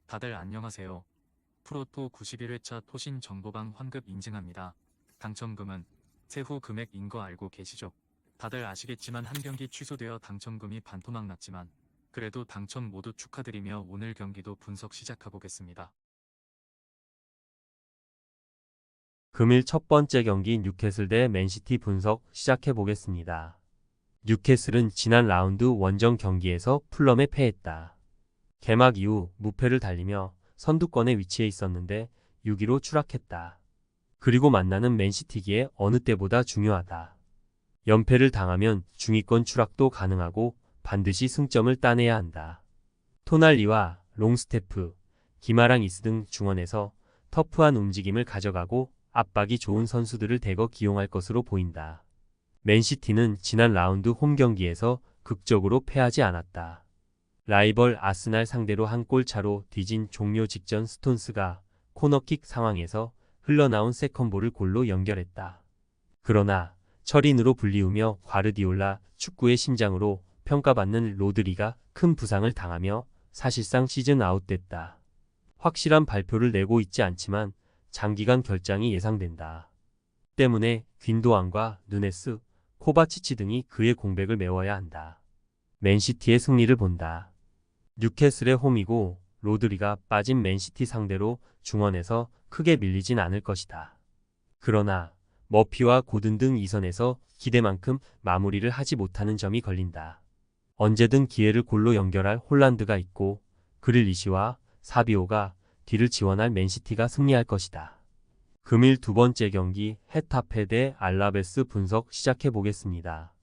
다들 안녕하세요. 프로토 91회차 토신 정보방 환급 인증합니다. 당첨금은 세후 금액인 거 알고 계시죠? 다들 아시겠지만 한 경기 취소되어 당첨금이 반토막 났지만 그래도 당첨 모두 축하드리며 오늘 경기도 분석 시작해보겠습니다. 금일 첫 번째 경기 뉴캐슬 대 맨시티 분석 시작해보겠습니다. 뉴캐슬은 지난 라운드 원정 경기에서 풀럼에 패했다. 개막 이후 무패를 달리며 선두권에 위치해 있었는데 6위로 추락했다. 그리고 만나는 맨시티기에 어느 때보다 중요하다. 연패를 당하면 중위권 추락도 가능하고 반드시 승점을 따내야 한다. 토날리와 롱스테프, 기마랑이스 등 중원에서 터프한 움직임을 가져가고 압박이 좋은 선수들을 대거 기용할 것으로 보인다. 맨시티는 지난 라운드 홈 경기에서 극적으로 패하지 않았다. 라이벌 아스날 상대로 한 골 차로 뒤진 종료 직전 스톤스가 코너킥 상황에서 흘러나온 세컨볼을 골로 연결했다. 그러나 철인으로 불리우며 과르디올라 축구의 심장으로 평가받는 로드리가 큰 부상을 당하며 사실상 시즌 아웃됐다. 확실한 발표를 내고 있지 않지만 장기간 결장이 예상된다. 때문에 귄도안과 누네스, 코바치치 등이 그의 공백을 메워야 한다. 맨시티의 승리를 본다. 뉴캐슬의 홈이고 로드리가 빠진 맨시티 상대로 중원에서 크게 밀리진 않을 것이다. 그러나 머피와 고든 등 2선에서 기대만큼 마무리를 하지 못하는 점이 걸린다. 언제든 기회를 골로 연결할 홀란드가 있고 그릴리시와 사비오가 뒤를 지원할 맨시티가 승리할 것이다. 금일 두 번째 경기 헤타페 대 알라베스 분석 시작해보겠습니다.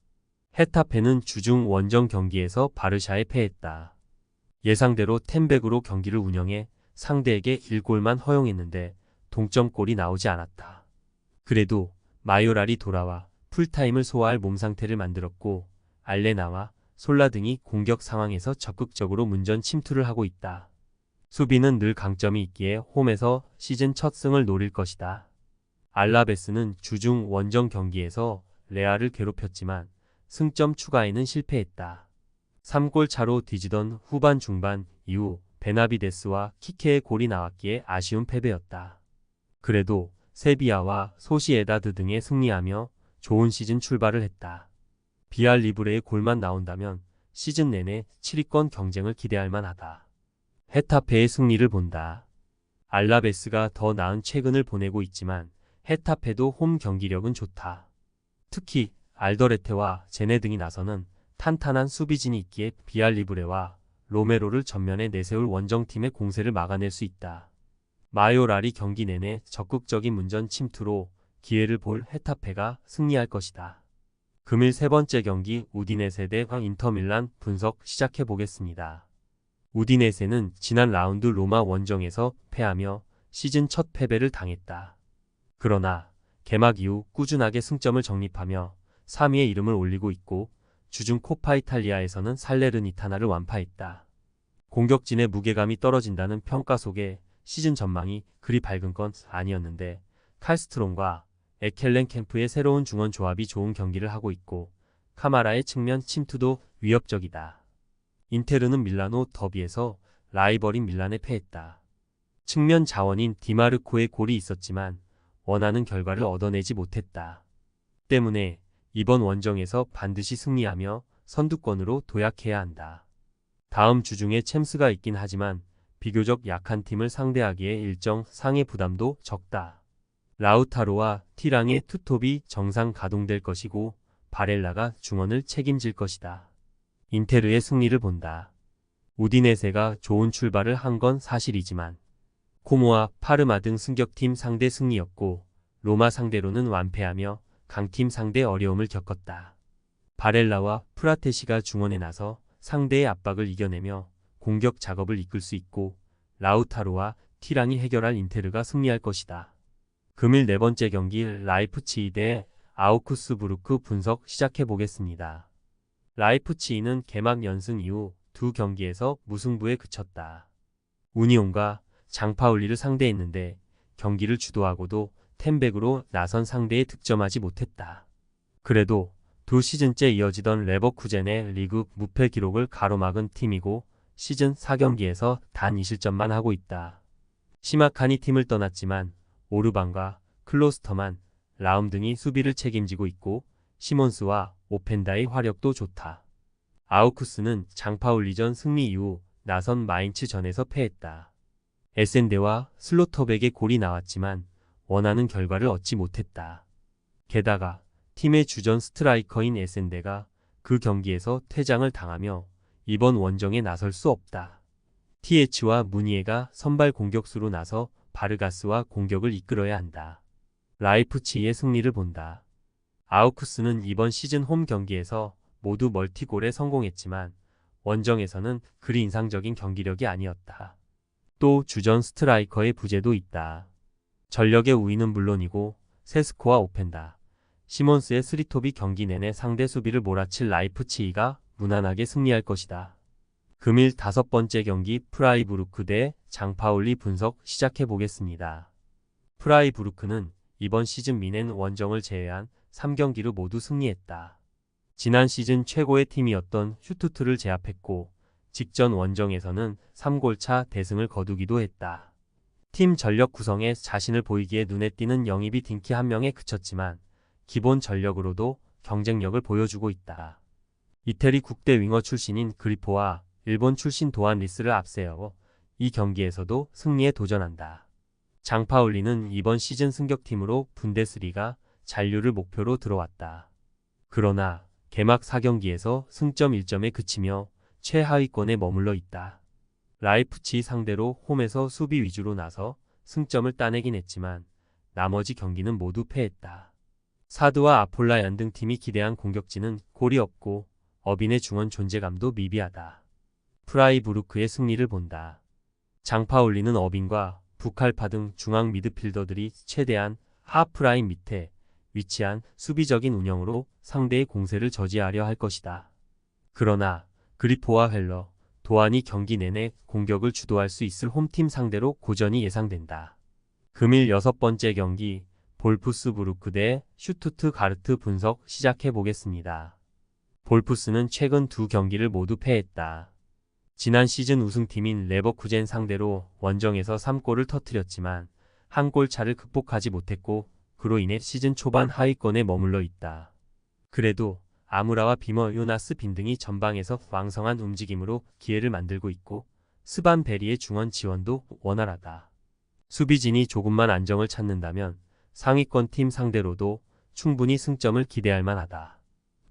헤타페는 주중 원정 경기에서 바르샤에 패했다. 예상대로 텐백으로 경기를 운영해 상대에게 1골만 허용했는데 동점골이 나오지 않았다. 그래도 마요랄이 돌아와 풀타임을 소화할 몸 상태를 만들었고 알레나와 솔라 등이 공격 상황에서 적극적으로 문전 침투를 하고 있다. 수비는 늘 강점이 있기에 홈에서 시즌 첫 승을 노릴 것이다. 알라베스는 주중 원정 경기에서 레알을 괴롭혔지만 승점 추가에는 실패했다. 3골 차로 뒤지던 후반 중반 이후 베나비데스와 키케의 골이 나왔기에 아쉬운 패배였다. 그래도 세비야와 소시에다드 등에 승리하며 좋은 시즌 출발을 했다. 비알 리브레의 골만 나온다면 시즌 내내 7위권 경쟁을 기대할 만하다. 헤타페의 승리를 본다. 알라베스가 더 나은 최근을 보내고 있지만 헤타페도 홈 경기력은 좋다. 특히 알더레테와 제네 등이 나서는 탄탄한 수비진이 있기에 비알 리브레와 로메로를 전면에 내세울 원정팀의 공세를 막아낼 수 있다. 마요랄이 경기 내내 적극적인 문전 침투로 기회를 볼 헤타페가 승리할 것이다. 금일 세 번째 경기 우디네세 대 인터밀란 분석 시작해보겠습니다. 우디네세는 지난 라운드 로마 원정에서 패하며 시즌 첫 패배를 당했다. 그러나 개막 이후 꾸준하게 승점을 정립하며 3위에 이름을 올리고 있고 주중 코파 이탈리아에서는 살레르니타나를 완파했다. 공격진의 무게감이 떨어진다는 평가 속에 시즌 전망이 그리 밝은 건 아니었는데 칼스트롬과 에켈렌 캠프의 새로운 중원 조합이 좋은 경기를 하고 있고 카마라의 측면 침투도 위협적이다. 인테르는 밀라노 더비에서 라이벌인 밀란에 패했다. 측면 자원인 디마르코의 골이 있었지만 원하는 결과를 얻어내지 못했다. 때문에 이번 원정에서 반드시 승리하며 선두권으로 도약해야 한다. 다음 주 중에 챔스가 있긴 하지만 비교적 약한 팀을 상대하기에 일정 상해 부담도 적다. 라우타로와 티랑의 투톱이 정상 가동될 것이고 바렐라가 중원을 책임질 것이다. 인테르의 승리를 본다. 우디네세가 좋은 출발을 한 건 사실이지만 코모와 파르마 등 승격팀 상대 승리였고 로마 상대로는 완패하며 강팀 상대 어려움을 겪었다. 바렐라와 프라테시가 중원에 나서 상대의 압박을 이겨내며 공격 작업을 이끌 수 있고 라우타로와 티랑이 해결할 인테르가 승리할 것이다. 금일 네 번째 경기 라이프치히 대 아우크스부르크 분석 시작해보겠습니다. 라이프치히는 개막 연승 이후 두 경기에서 무승부에 그쳤다. 우니온과 장파울리를 상대했는데 경기를 주도하고도 텐백으로 나선 상대에 득점하지 못했다. 그래도 두 시즌째 이어지던 레버쿠젠의 리그 무패 기록을 가로막은 팀이고 시즌 4경기에서 단 2실점만 하고 있다. 시마칸이 팀을 떠났지만 오르반과 클로스터만, 라움 등이 수비를 책임지고 있고 시몬스와 오펜다의 화력도 좋다. 아우쿠스는 장파울리전 승리 이후 나선 마인츠전에서 패했다. 에센데와 슬로터백의 골이 나왔지만 원하는 결과를 얻지 못했다. 게다가 팀의 주전 스트라이커인 에센데가 그 경기에서 퇴장을 당하며 이번 원정에 나설 수 없다. TH와 무니에가 선발 공격수로 나서 바르가스와 공격을 이끌어야 한다. 라이프치히의 승리를 본다. 아우쿠스는 이번 시즌 홈 경기에서 모두 멀티골에 성공했지만 원정에서는 그리 인상적인 경기력이 아니었다. 또 주전 스트라이커의 부재도 있다. 전력의 우위는 물론이고 세스코와 오펜다, 시몬스의 스리톱이 경기 내내 상대 수비를 몰아칠 라이프치히가 무난하게 승리할 것이다. 금일 5번째 경기 프라이부르크 대 장파울리 분석 시작해보겠습니다. 프라이부르크는 이번 시즌 미넨 원정을 제외한 3경기를 모두 승리했다. 지난 시즌 최고의 팀이었던 슈투트를 제압했고 직전 원정에서는 3골차 대승을 거두기도 했다. 팀 전력 구성에 자신을 보이기에 눈에 띄는 영입이 딩키 한 명에 그쳤지만 기본 전력으로도 경쟁력을 보여주고 있다. 이태리 국대 윙어 출신인 그리포와 일본 출신 도안 리스를 앞세워 이 경기에서도 승리에 도전한다. 장파울리는 이번 시즌 승격팀으로 분데스리가 잔류를 목표로 들어왔다. 그러나 개막 4경기에서 승점 1점에 그치며 최하위권에 머물러 있다. 라이프치히 상대로 홈에서 수비 위주로 나서 승점을 따내긴 했지만 나머지 경기는 모두 패했다. 사드와 아폴라얀 등 팀이 기대한 공격진은 골이 없고 어빈의 중원 존재감도 미비하다. 프라이부르크의 승리를 본다. 장파울리는 어빈과 부칼파 등 중앙 미드필더들이 최대한 하프라인 밑에 위치한 수비적인 운영으로 상대의 공세를 저지하려 할 것이다. 그러나 그리포와 헬러, 도안이 경기 내내 공격을 주도할 수 있을 홈팀 상대로 고전이 예상된다. 금일 6번째 경기 볼프스부르크 대 슈투트가르트 분석 시작해보겠습니다. 볼프스는 최근 2경기를 모두 패했다. 지난 시즌 우승팀인 레버쿠젠 상대로 원정에서 3골을 터뜨렸지만 한 골 차를 극복하지 못했고 그로 인해 시즌 초반 하위권에 머물러 있다. 그래도 아무라와 비머 요나스 빈 등이 전방에서 왕성한 움직임으로 기회를 만들고 있고 스반 베리의 중원 지원도 원활하다. 수비진이 조금만 안정을 찾는다면 상위권 팀 상대로도 충분히 승점을 기대할 만하다.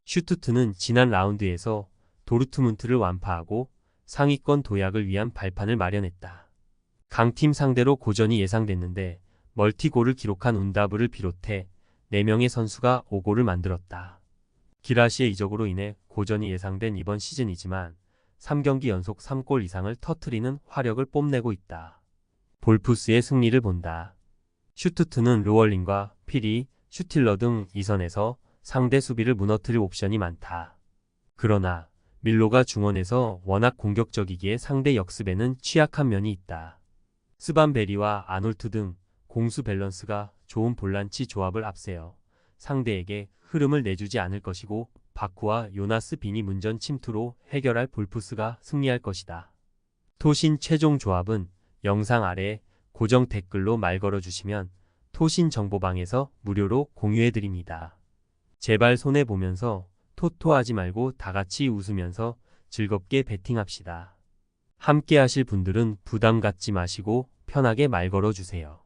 슈투트는 지난 라운드에서 도르트문트를 완파하고 상위권 도약을 위한 발판을 마련했다. 강팀 상대로 고전이 예상됐는데 멀티골을 기록한 운다브를 비롯해 4명의 선수가 5골을 만들었다. 기라시의 이적으로 인해 고전이 예상된 이번 시즌이지만 3경기 연속 3골 이상을 터트리는 화력을 뽐내고 있다. 볼프스의 승리를 본다. 슈투트는 르월링과 피리, 슈틸러 등 2선에서 상대 수비를 무너뜨릴 옵션이 많다. 그러나 밀로가 중원에서 워낙 공격적이기에 상대 역습에는 취약한 면이 있다. 스반베리와 아놀트 등 공수 밸런스가 좋은 볼란치 조합을 앞세워 상대에게 흐름을 내주지 않을 것이고 바쿠와 요나스 빈이 문전 침투로 해결할 볼프스가 승리할 것이다. 토신 최종 조합은 영상 아래 고정 댓글로 말 걸어주시면 토신 정보방에서 무료로 공유해드립니다. 제발 손해보면서 토토하지 말고 다같이 웃으면서 즐겁게 베팅합시다. 함께 하실 분들은 부담 갖지 마시고 편하게 말 걸어주세요.